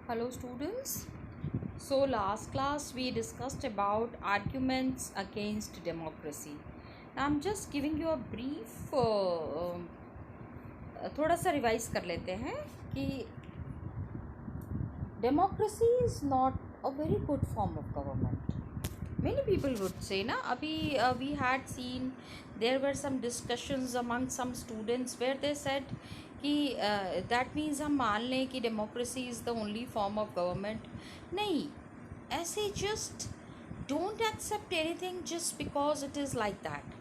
Hello students. So last class we discussed about arguments against democracy. Now I'm just giving you a brief थोड़ा सा revise कर लेते हैं कि democracy is not a very good form of government. Many people would say ना अभी we had seen there were some discussions among some students where they said कि that means हम मान लें कि democracy is the only form of government. नहीं, ऐसे just don't accept anything just because it is like that.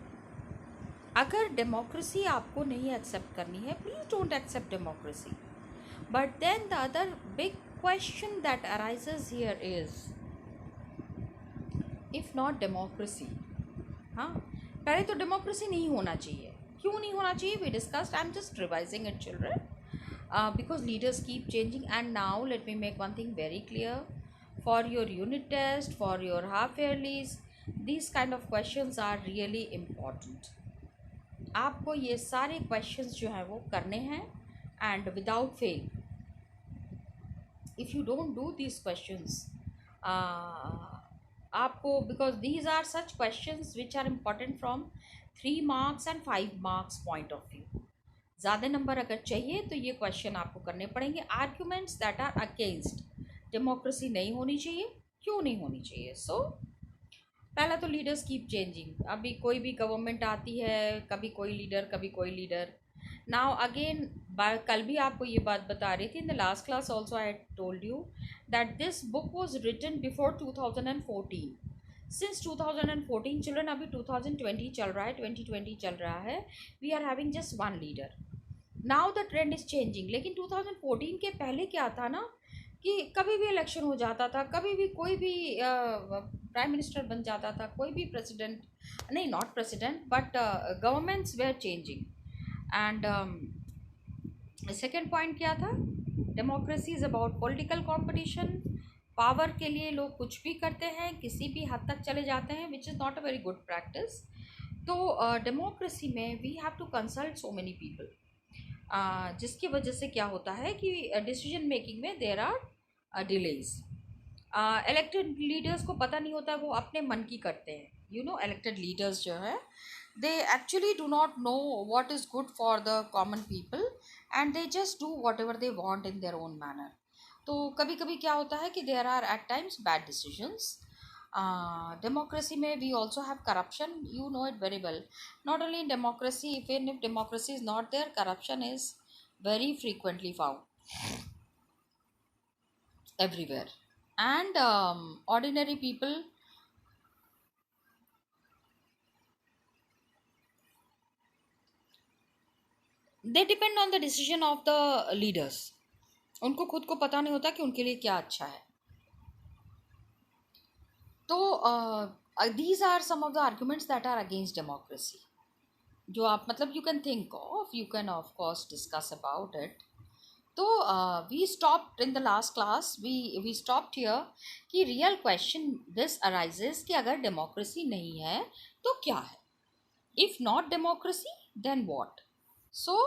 अगर democracy आपको नहीं एक्सेप्ट करनी है, please don't accept democracy. But then the other big question that arises here is, if not democracy, हाँ, पहले तो डेमोक्रेसी नहीं होना चाहिए. क्यों नहीं होना चाहिए? We discussed. I am just revising it children, because leaders keep changing. And now let me make one thing very clear: for your unit test, for your half yearlies, these kind of questions are really important. आपको ये सारे questions जो हैं वो करने हैं, and without fail. If you don't do these questions, आपको, because these are such questions which are important from 3 marks and 5 marks point of view. ज़्यादा नंबर अगर चाहिए तो ये क्वेश्चन आपको करने पड़ेंगे. Arguments that are against democracy नहीं होनी चाहिए. क्यों नहीं होनी चाहिए? सो पहला तो लीडर्स कीप चेंजिंग. अभी कोई भी गवर्नमेंट आती है, कभी कोई लीडर, कभी कोई लीडर. नाउ अगेन, कल भी आपको ये बात बता रही थी in the last class also. I told you that this book was written before 2014. Since 2014 children, अभी 2020 चल रहा है, 2020 चल रहा है. We are having just one leader. Now the trend is changing. लेकिन 2014 के पहले क्या था ना, कि कभी भी इलेक्शन हो जाता था, कभी भी कोई भी प्राइम मिनिस्टर बन जाता था, कोई भी प्रेसिडेंट, नहीं, not president but governments were changing. And second point क्या था? Democracy is about political competition. Power के लिए लोग कुछ भी करते हैं, किसी भी हद तक चले जाते हैं, which is not a very good practice. तो डेमोक्रेसी में we have to consult so many people, जिसकी वजह से क्या होता है कि डिसीजन मेकिंग में there are delays. Elected leaders को पता नहीं होता, वो अपने मन की करते हैं. यू नो, इलेक्टेड लीडर्स जो है, they actually do not know what is good for the common people, and they just do whatever they want in their own manner. तो कभी कभी क्या होता है कि there are at times bad decisions. Democracy में we also have corruption. You know it very well. Not only in democracy, even if democracy is not there, corruption is very frequently found everywhere. And ordinary people, they depend on the decision of the leaders. उनको खुद को पता नहीं होता कि उनके लिए क्या अच्छा है. तो these are some of the arguments that are against democracy, जो आप, मतलब, you can think of, you can of course discuss about it. तो we stopped in the last class, we stopped here कि real question this arises कि अगर democracy नहीं है तो क्या है? If not democracy, then what? So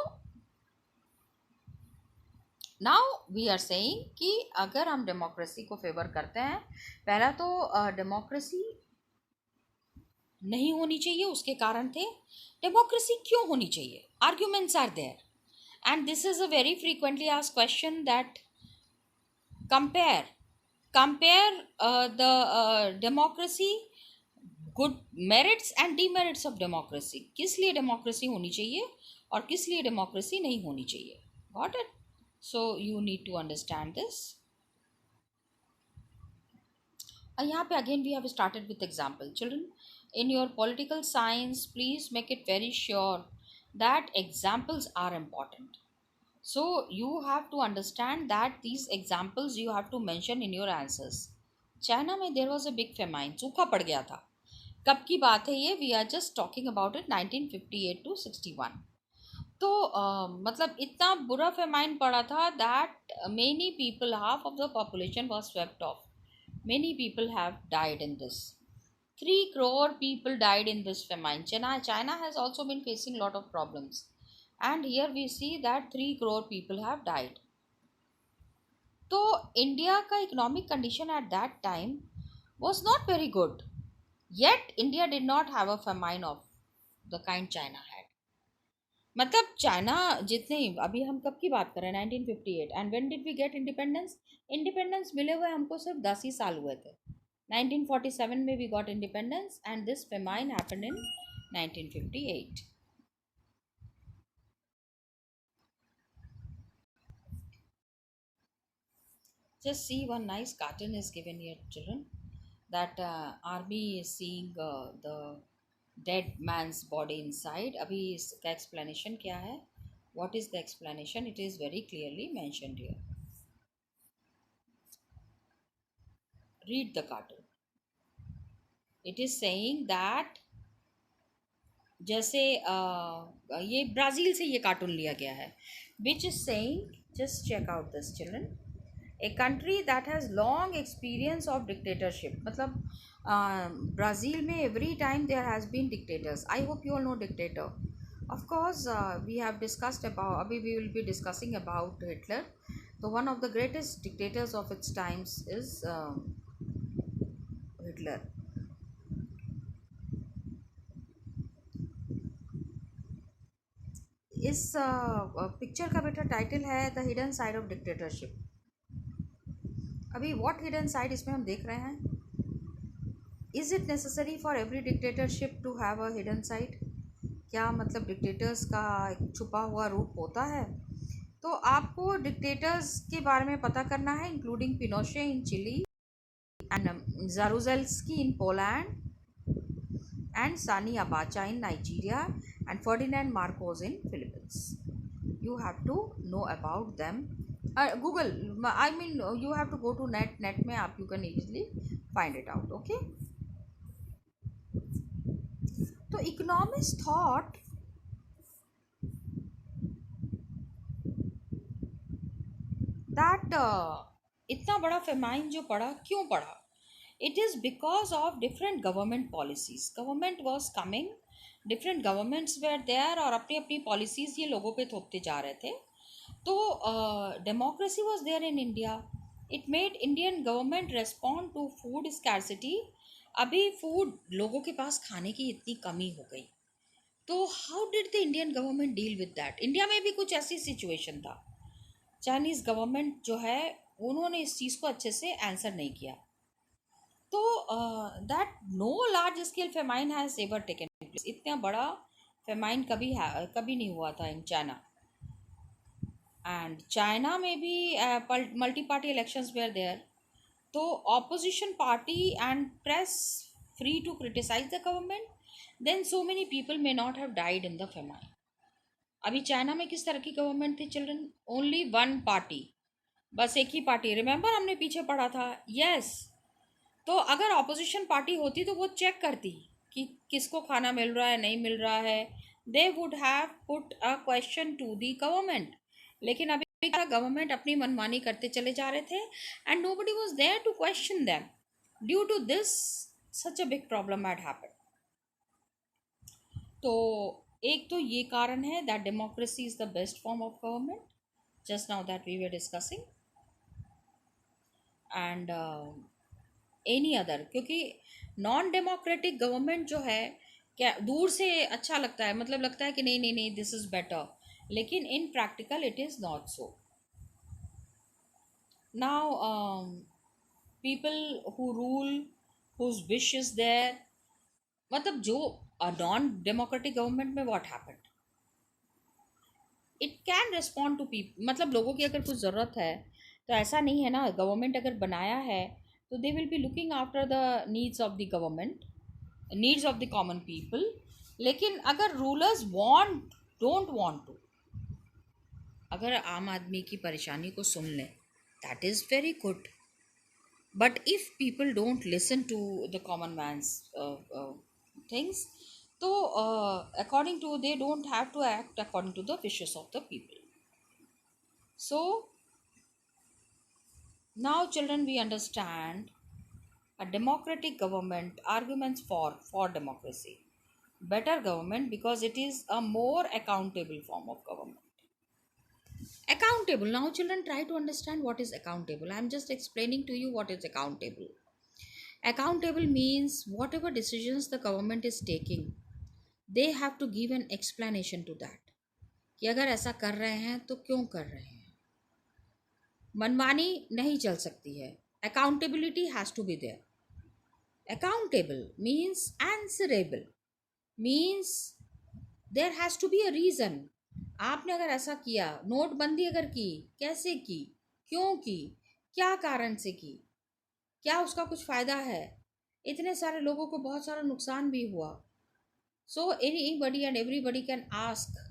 now we are saying कि अगर हम democracy को फेवर करते हैं, पहला तो democracy नहीं होनी चाहिए. उसके कारण थे. डेमोक्रेसी क्यों होनी चाहिए? Arguments are there. And this is a very frequently asked question that compare the democracy, good merits and demerits of democracy. किस लिए डेमोक्रेसी होनी चाहिए और किस लिए डेमोक्रेसी नहीं होनी चाहिए. Got it? So you need to understand this. यहाँ पे again we have started with example. Children, in your political science, please make it very sure that examples are important. So you have to understand that these examples you have to mention in your answers. China में there was a big famine, सूखा पड़ गया था. कब की बात है ये? We are just talking about it 1958 to 61. तो मतलब इतना बुरा फेमाइन पड़ा था that many people, half of the population was swept off. Many people have died in this. 3 crore people died in this famine. China has also been facing a lot of problems. And here we see that 3 crore people have died. तो India का economic condition at that time was not very good. Yet India did not have a famine of the kind China had. मतलब China जितने, अभी हम कब की बात कर रहे हैं, 1958, and when did we get independence? Independence मिले हुए हमको सिर्फ 10 ही साल हुए थे. 1947 में we got independence and this famine happened in 1958. Just see, one nice cartoon is given here, children, that army is seeing the dead man's body inside. अभी इसका explanation क्या है? What is the explanation? It is very clearly mentioned here. Read the cartoon. It is saying that, जैसे ये Brazil से ये cartoon लिया गया है, which is saying, just check out this, children, a country that has long experience of dictatorship. मतलब Brazil में every time there has been dictators. I hope you all know dictator. Of course, we have discussed about, अभी we will be discussing about Hitler. So one of the greatest dictators of its times is Hitler. इस picture का बेटा title है the hidden side of dictatorship. अभी what hidden side इसमें हम देख रहे हैं? Is it necessary for every dictatorship to have a hidden side? क्या मतलब डिक्टेटर्स का एक छुपा हुआ रूप होता है? तो आपको डिक्टेटर्स के बारे में पता करना है, including Pinochet in Chile and Jaruzelski in Poland and Sani Abacha in Nigeria and Ferdinand Marcos in Philippines. You have to know about them. Google, I mean, you have to go to net में आप, you can easily find it out. Okay. तो economists thought that इतना बड़ा famine जो पड़ा, क्यों पड़ा? It is because of different government policies. Government was coming, different governments were there और अपनी अपनी policies ये लोगों पे थोपते जा रहे थे. तो democracy was there in India. It made Indian government respond to food scarcity. अभी food लोगों के पास खाने की इतनी कमी हो गई, तो how did the Indian government deal with that? India में भी कुछ ऐसी situation था. चाइनीज़ गवर्नमेंट जो है उन्होंने इस चीज़ को अच्छे से आंसर नहीं किया. तो that no large scale famine has ever taken place. इतना बड़ा फेमाइन कभी नहीं हुआ था इन चाइना. एंड चाइना में भी multi party elections were there. तो opposition party and press free to criticize the government, then so many people may not have died in the famine. अभी चाइना में किस तरह की गवर्नमेंट थी children? Only one party, बस एक ही party. Remember हमने पीछे पढ़ा था? यस. तो अगर ऑपोजिशन पार्टी होती तो वो चेक करती कि किसको खाना मिल रहा है, नहीं मिल रहा है. They would have put a question to the government. लेकिन अभी गवर्नमेंट अपनी मनमानी करते चले जा रहे थे and nobody was there to question them. Due to this such a big problem had happened. तो एक तो ये कारण है that democracy is the best form of government, just now that we were discussing. And any other, क्योंकि non democratic government जो है, क्या दूर से अच्छा लगता है, मतलब लगता है कि नहीं नहीं नहीं दिस इज़ बेटर, लेकिन in practical it is not so. Now people who rule whose wish is there, मतलब जो नॉन डेमोक्रेटिक गवर्नमेंट में what happened, it can respond to people. मतलब लोगों की अगर कुछ ज़रूरत है तो ऐसा नहीं है ना, गवर्नमेंट अगर बनाया है तो they will be looking after the needs of the government, needs of the common people. लेकिन अगर rulers want don't want to, अगर आम आदमी की परेशानी को सुन लें, that is very good. But if people don't listen to the common man's things, तो according to they don't have to act according to the wishes of the people. So now children we understand a democratic government arguments for democracy, better government, because it is a more accountable form of government. Accountable. Now, children, try to understand what is accountable. I'm just explaining to you what is accountable. Accountable means whatever decisions the government is taking, they have to give an explanation to that. कि अगर ऐसा कर रहे हैं तो क्यों कर रहे हैं. मनमानी नहीं चल सकती है. Accountability has to be there. Accountable means answerable, means there has to be a reason. आपने अगर ऐसा किया, नोटबंदी अगर की, कैसे की, क्यों की, क्या कारण से की, क्या उसका कुछ फ़ायदा है, इतने सारे लोगों को बहुत सारा नुकसान भी हुआ. So anybody and everybody can ask,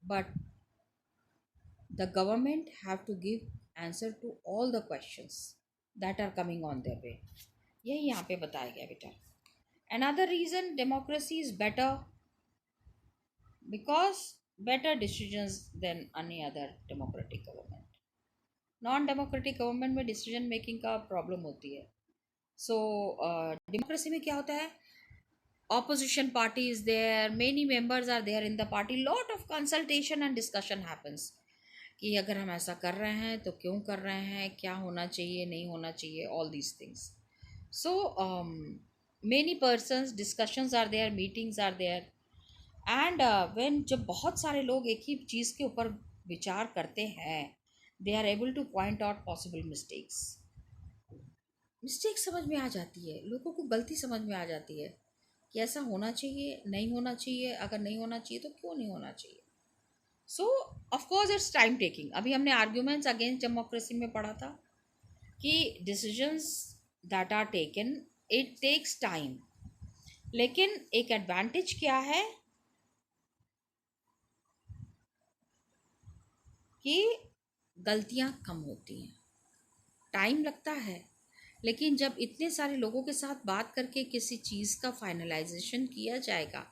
but the government have to give answer to all the questions that are coming on their way. यही यहाँ पे बताया गया बेटा. Another reason democracy is better because better decisions than any other democratic government. Non democratic government में decision making का problem होती है. सो डेमोक्रेसी में क्या होता है, opposition party is there, many members are there in the party, lot of consultation and discussion happens कि अगर हम ऐसा कर रहे हैं तो क्यों कर रहे हैं, क्या होना चाहिए, नहीं होना चाहिए, all these things. So many persons, discussions are there, meetings are there, and when जब बहुत सारे लोग एक ही चीज़ के ऊपर विचार करते हैं, they are able to point out possible mistakes. Mistake समझ में आ जाती है, लोगों को गलती समझ में आ जाती है कि ऐसा होना चाहिए, नहीं होना चाहिए, अगर नहीं होना चाहिए तो क्यों नहीं होना चाहिए. So of course it's time taking. अभी हमने आर्ग्यूमेंट्स अगेंस्ट डेमोक्रेसी में पढ़ा था कि decisions that are taken, it takes time. लेकिन एक एडवांटेज क्या है कि गलतियां कम होती हैं. टाइम लगता है, लेकिन जब इतने सारे लोगों के साथ बात करके किसी चीज़ का फाइनलाइजेशन किया जाएगा,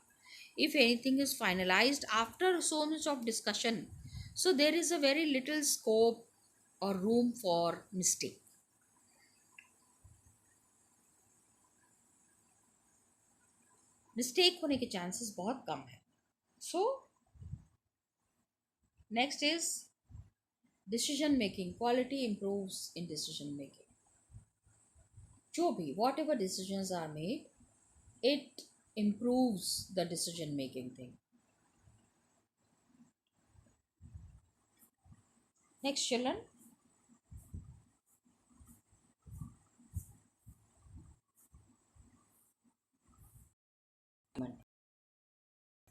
if anything is finalized after so much of discussion, so there is a very little scope or room for mistake. Mistake होने के चांसेस बहुत कम है. So next is decision making. Quality improves in decision making. जो भी whatever decisions are made, it improves the decision making thing. Next, children,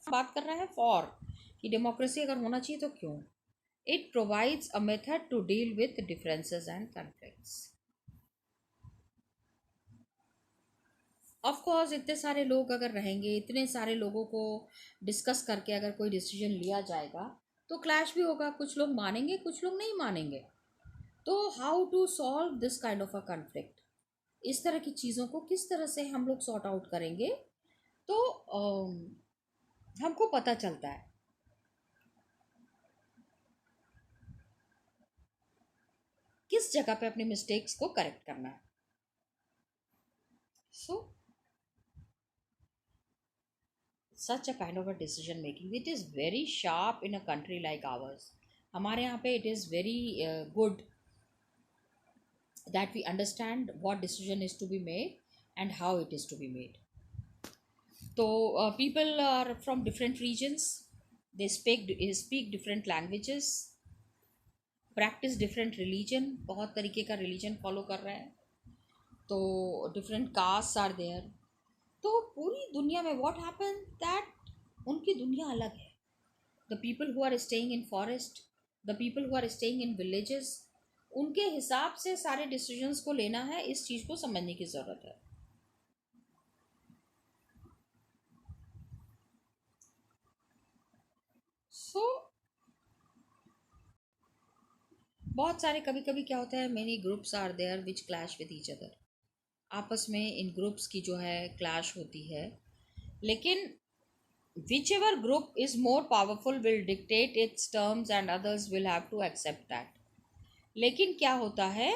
बात कर रहे हैं फॉर कि डेमोक्रेसी अगर होना चाहिए तो क्यों. It provides a method to deal with differences and conflicts. Of course इतने सारे लोग अगर रहेंगे, इतने सारे लोगों को डिस्कस करके अगर कोई डिसीजन लिया जाएगा तो क्लैश भी होगा. कुछ लोग मानेंगे, कुछ लोग नहीं मानेंगे. तो how to solve this kind of a conflict, इस तरह की चीज़ों को किस तरह से हम लोग सॉर्ट आउट करेंगे, तो हमको पता चलता है. किस जगह पे अपने मिस्टेक्स को करेक्ट करना है. सो such a kind of a decision making, it is very sharp in a country like ours. हमारे यहाँ पे it is very good that we understand what decision is to be made and how it is to be made. So people are from different regions, they speak different languages, practice different religion, बहुत तरीके का religion follow कर रहे हैं, तो different castes are there. तो पूरी दुनिया में what happened that उनकी दुनिया अलग है. The people who are staying in forest, the people who are staying in villages, उनके हिसाब से सारे डिसीजंस को लेना है. इस चीज़ को समझने की ज़रूरत है. सो बहुत सारे कभी कभी क्या होता है, many groups are there which clash with each other. आपस में इन ग्रुप्स की जो है क्लैश होती है, लेकिन whichever group is more powerful will dictate its terms and others will have to accept that. लेकिन क्या होता है,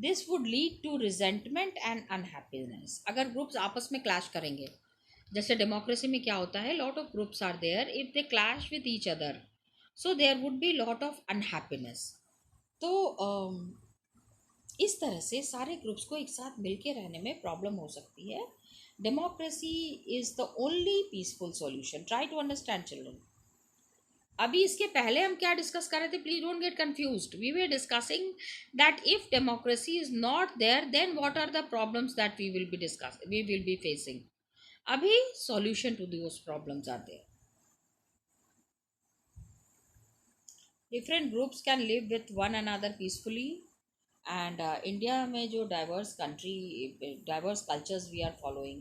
this would lead to resentment and unhappiness. अगर ग्रुप्स आपस में क्लैश करेंगे, जैसे डेमोक्रेसी में क्या होता है, lot of groups are there, if they clash with each other so there would be lot of unhappiness. तो इस तरह से सारे ग्रुप्स को एक साथ मिलके रहने में प्रॉब्लम हो सकती है. Democracy is the only peaceful solution. Try to understand children. अभी इसके पहले हम क्या डिस्कस कर रहे थे? Please don't get confused. We were discussing that if democracy is not there then what are the problems that we will be facing. अभी solution to those problems are there. Different groups can live with one another peacefully. And India में जो diverse cultures we are following,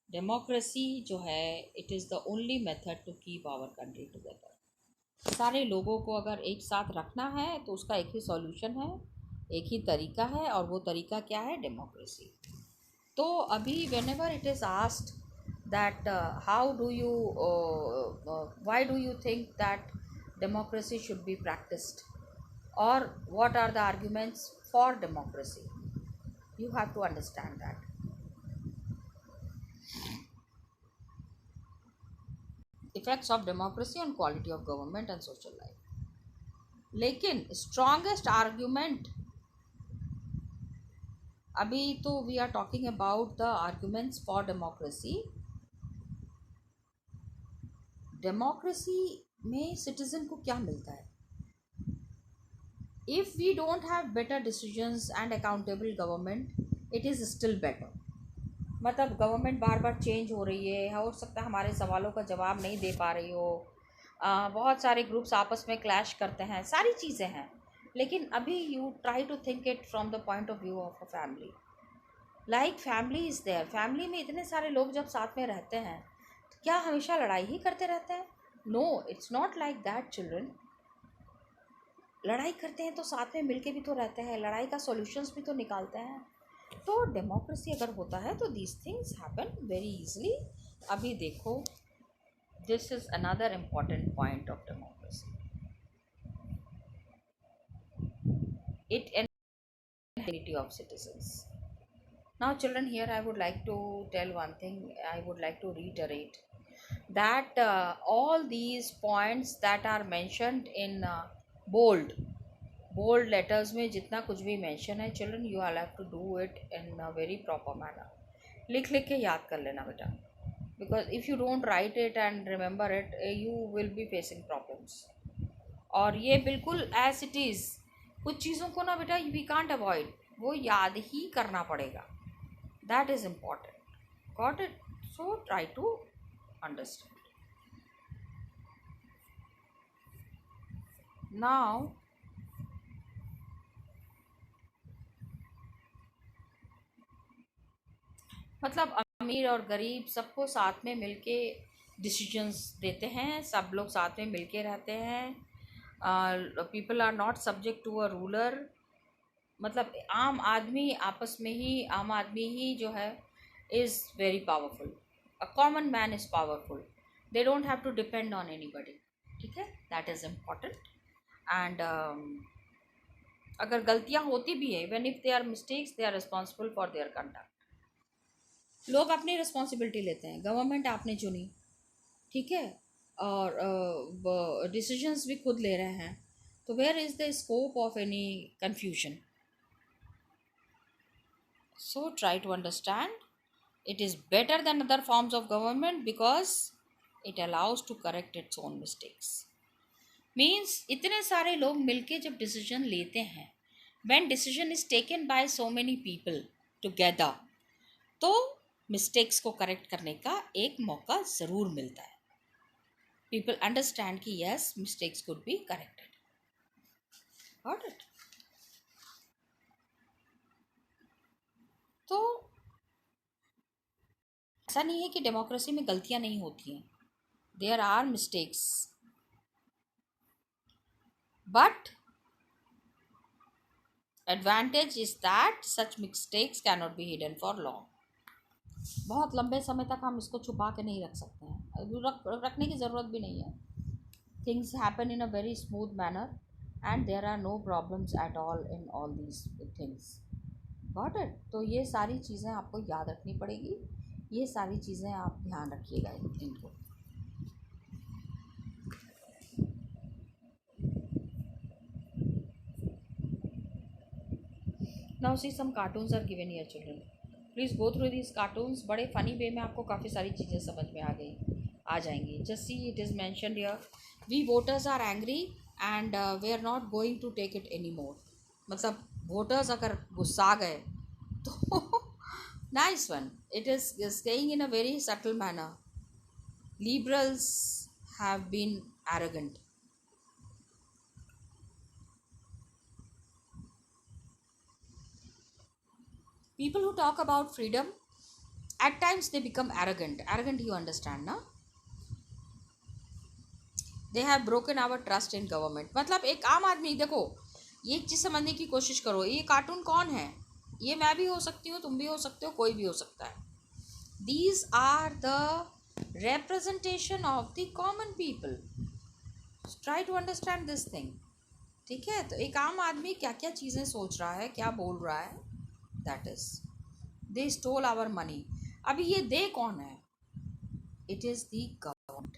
democracy जो है it is the only method to keep our country together. सारे लोगों को अगर एक साथ रखना है तो उसका एक ही सॉल्यूशन है, एक ही तरीका है, और वो तरीका क्या है? डेमोक्रेसी. तो अभी when ever it is asked that how do you why do you think that democracy should be practiced, or what are the arguments for democracy, you have to understand that. Effects of democracy on quality of government and social life. लेकिन strongest argument, अभी तो we are talking about the arguments for democracy. democracy में citizen को क्या मिलता है? if we don't have better decisions and accountable government it is still better. मतलब government बार बार change हो रही है, हो सकता है हमारे सवालों का जवाब नहीं दे पा रही हो, बहुत सारे ग्रुप्स आपस में क्लैश करते हैं, सारी चीज़ें हैं. लेकिन अभी you try to think it from the point of view of a family. Like family is there. Family में इतने सारे लोग जब साथ में रहते हैं तो क्या हमेशा लड़ाई ही करते रहते हैं? No, it's not like that children. लड़ाई करते हैं तो साथ में मिलके भी तो रहते हैं, लड़ाई का सॉल्यूशंस भी तो निकालते हैं. तो डेमोक्रेसी अगर होता है तो these things happen very easily. अभी देखो, this is another important point of democracy. It and of citizens. Now children, here I would like to tell one thing. I would like to reiterate that all these points that are mentioned in bold letters में जितना कुछ भी mention है children, you are have to do it in a very proper manner. लिख लिख के याद कर लेना बेटा, because if you don't write it and remember it you will be facing problems. और ये बिल्कुल एज इट इज़. कुछ चीज़ों को ना बेटा वी कांट अवॉइड, वो याद ही करना पड़ेगा. That is important. Got it? So try to understand. Now मतलब अमीर और गरीब सबको साथ में मिलके डिसीजंस देते हैं, सब लोग साथ में मिलके रहते हैं. People are not subject to a ruler. मतलब आम आदमी आपस में ही, आम आदमी ही जो है is very powerful. A common man is powerful. They don't have to depend on anybody. ठीक है, दैट इज़ इम्पॉर्टेंट. एंड अगर गलतियां होती भी है, even if they are mistakes, they are responsible for their conduct. लोग अपनी रिस्पॉन्सिबिलिटी लेते हैं. गवर्नमेंट आपने चुनी, ठीक है, और डिसीजंस भी खुद ले रहे हैं, तो where is the scope of any confusion? So try to understand. It is better than other forms of government because it allows to correct its own mistakes. Means इतने सारे लोग मिलके जब डिसीजन लेते हैं, when decision is taken by so many people together, तो mistakes को correct करने का एक मौका ज़रूर मिलता है. पीपल अंडरस्टैंड कि yes, mistakes could be corrected. Got it? तो ऐसा नहीं है कि डेमोक्रेसी में गलतियां नहीं होती हैं. There are mistakes, but advantage is that such mistakes cannot be hidden for long. बहुत लंबे समय तक हम इसको छुपा के नहीं रख सकते हैं, रखने की ज़रूरत भी नहीं है. Things happen in a very smooth manner and there are no problems at all in all these things. Got it? तो ये सारी चीज़ें आपको याद रखनी पड़ेगी. ये सारी चीज़ें आप ध्यान रखिएगा इनको. Now see some cartoons are given here children, please go through these cartoons. बड़े फनी वे में आपको काफ़ी सारी चीज़ें समझ में आ जाएंगी। Just see it is mentioned here, we voters are angry and we are not going to take it any more. मतलब वोटर्स अगर गुस्सा गए तो nice one, it is saying in a very subtle manner, liberals have been arrogant. People who talk about freedom, at times they become arrogant, you understand ना? They have broken our trust in government। मतलब एक आम आदमी, देखो ये एक चीज़ समझने की कोशिश करो, ये कार्टून कौन है? ये मैं भी हो सकती हूँ, तुम भी हो सकते हो, कोई भी हो सकता है। These are the representation of the common people. Try to understand this thing। ठीक है, तो एक आम आदमी क्या क्या चीज़ें सोच रहा है, क्या बोल रहा है, that is they stole our money. अभी ये दे कौन है? It is the government.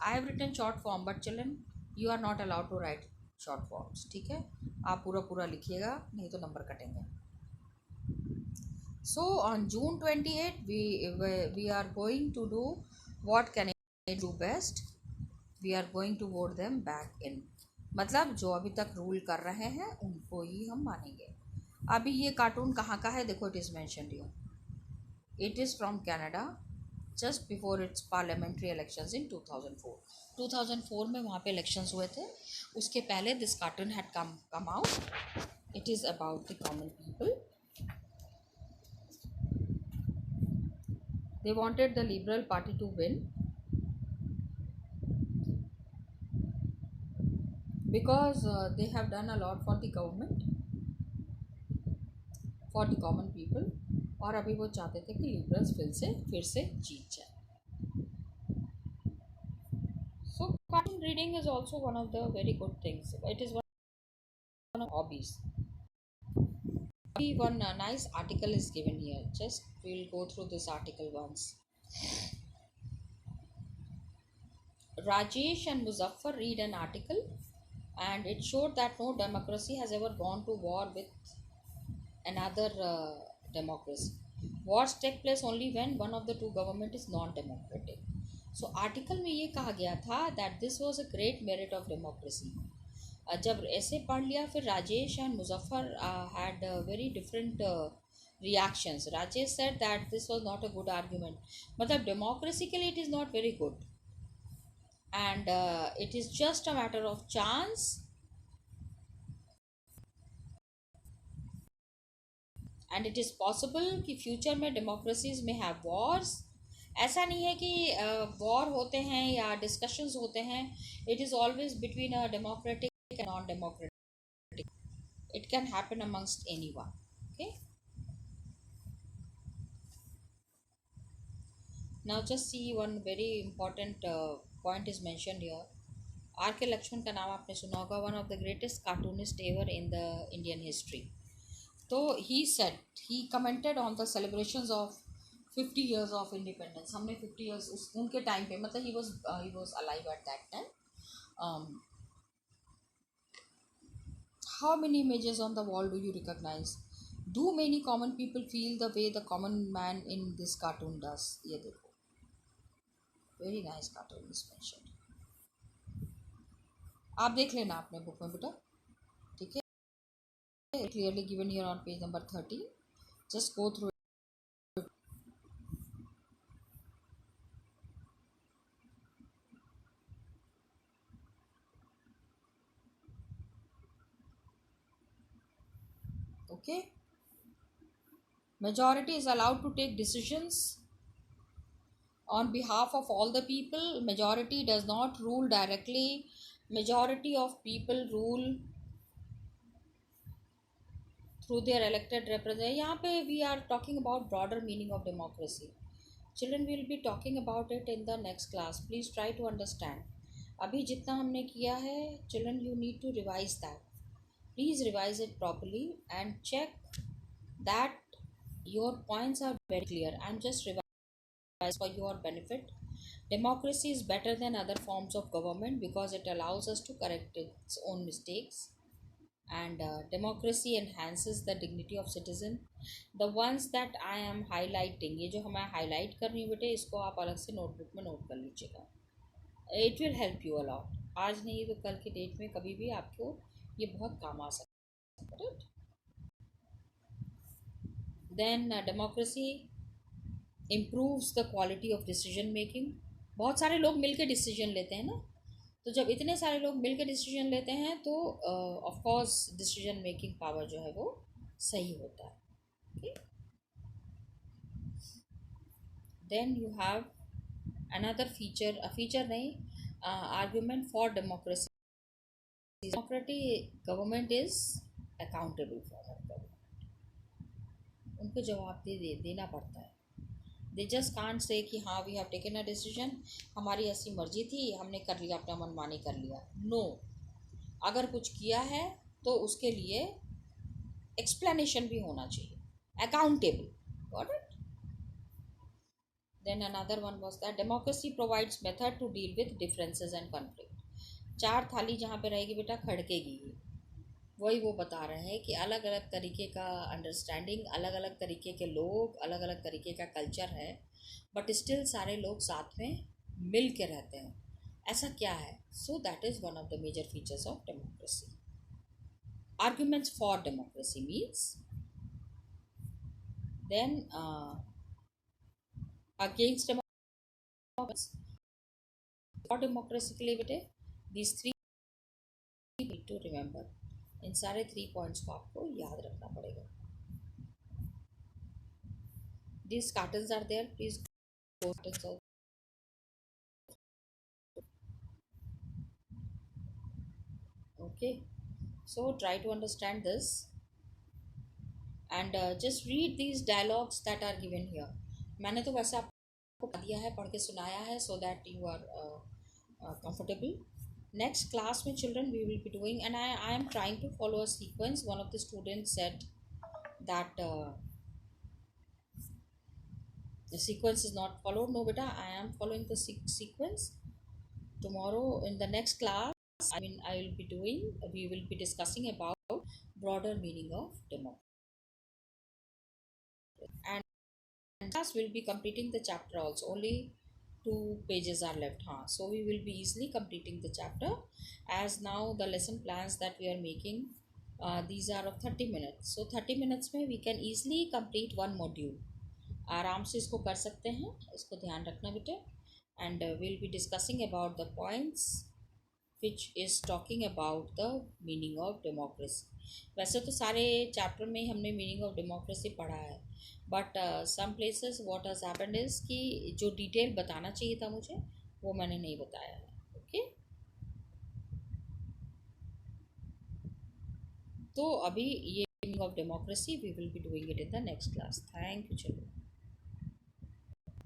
I have written short form but children you are not allowed to write short forms. ठीक है, आप पूरा पूरा लिखिएगा, नहीं तो नंबर कटेंगे। So on June 28 we are going to do what can I do best, we are going to vote them back in. मतलब जो अभी तक रूल कर रहे हैं उनको ही हम मानेंगे। अभी ये कार्टून कहाँ का है देखो, it is mentioned here, it is from Canada just before it's parliamentary elections in 2004। 2004 में वहाँ पे इलेक्शंस हुए थे, उसके पहले this cartoon had come out. It is about the common people. They wanted the liberal party to win because they have done a lot for the government, for the common people। और अभी वो चाहते थे कि liberals फिर से जीत जाए। So cartoon reading is also one of the very good things, it is one of hobbies. One nice article is given here, just we'll go through this article once। Rajesh and Muzaffar read an article and it showed that no democracy has ever gone to war with another democracy। Wars take place only when one of the two government is non-democratic। So article में ये कहा गया था that this was a great merit of democracy। जब ऐसे पढ़ लिया फिर Rajesh and Muzaffar had very different reactions। Rajesh said that this was not a good argument। मतलब डेमोक्रेसी के लिए it is not very good and it is just a matter of chance and it is possible कि future में democracies में have Wars. ऐसा नहीं है कि वॉर होते हैं या डिस्कशंस होते हैं, it is always between a democratic and non democratic. It can happen amongst anyone. Okay, now just see one very important point is mentioned here. R K Laxman का नाम आपने सुना होगा, one of the greatest cartoonist ever in the Indian history. तो he said, he commented on the celebrations of 50 years of independence। हमने 50 years उनके time पे, मतलब he was alive at that time। um, how many images on the wall do you recognize? Do many common people feel the way the common man in this cartoon does? ये देखो, very nice cartoon is mentioned। आप देख लेना अपने book में बेटा, ठीक है, clearly given here on page number 13। just go through it। okay, majority is allowed to take decisions on behalf of all the people। majority does not rule directly, majority of people rule through their elected representatives। यहाँ पे we are talking about broader meaning of democracy। children will be talking about it in the next class, please try to understand। अभी जितना हमने किया है children, you need to revise that, please revise it properly and check that your points are very clear। I'm just revise for your benefit Democracy is better than other forms of government because it allows us to correct its own mistakes, and democracy enhances the dignity of citizen. The ones that I am highlighting, ये जो मैं highlight कर रही हूँ बेटे, इसको आप अलग से notebook में note कर लीजिएगा. It will help you a lot. आज नहीं तो कल के डेट में कभी भी आपको ये बहुत काम आ सकता है. Then democracy improves the quality of decision making. बहुत सारे लोग मिलके डिसीजन लेते हैं ना, तो जब इतने सारे लोग मिलके डिसीजन लेते हैं तो of course decision making power जो है वो सही होता है. Okay, then you have another feature, feature नहीं, argument for democracy. Democratic government is accountable for हर गवर्नमेंट. उनको जवाब देना पड़ता है. दे जस्ट कांट से कि हाँ we have taken a decision, हमारी ऐसी मर्जी थी, हमने कर लिया, अपना मनमानी कर लिया. नो, अगर कुछ किया है तो उसके लिए एक्सप्लेनेशन भी होना चाहिए, accountable. Got it? Then another one was that democracy provides method to deal with differences and conflict. चार थाली जहाँ पे रहेगी बेटा खड़केगी, वही वो बता रहे हैं कि अलग अलग तरीके का अंडरस्टैंडिंग, अलग अलग तरीके के लोग, अलग अलग तरीके का कल्चर है, बट स्टिल सारे लोग साथ में मिल के रहते हैं. ऐसा क्या है? So that is one of the major features of democracy. Arguments for democracy means, then against democracy, for democracy के लिए बेटे these three need to remember. इन सारे 3 पॉइंट्स को आपको याद रखना पड़ेगा. These cartons are there, please go cartons out. Okay, so try to understand this and just read these dialogues that are given here. मैंने तो वैसे आपको पढ़ दिया है, पढ़ के सुनाया है, so that you are comfortable. Next class में children we will be doing, and I am trying to follow a sequence. One of the students said that the sequence is not followed. No beta, I am following the sequence. Tomorrow in the next class, we will be discussing about broader meaning of democracy, and class will be completing the chapter also. Only 2 pages are left, so we will be easily completing the chapter, as now the lesson plans that we are making, these are of 30 minutes. So 30 minutes में we can easily complete one module. आराम से इसको कर सकते हैं, इसको ध्यान रखना बेटे. And we'll be discussing about the points which is talking about the meaning of democracy. वैसे तो सारे चैप्टर में हमने मीनिंग ऑफ डेमोक्रेसी पढ़ा है, but some places what has happened is कि जो डिटेल बताना चाहिए था मुझे वो मैंने नहीं बताया है. ओके, तो अभी ये meaning of democracy we will be doing it in the next class. Thank you children.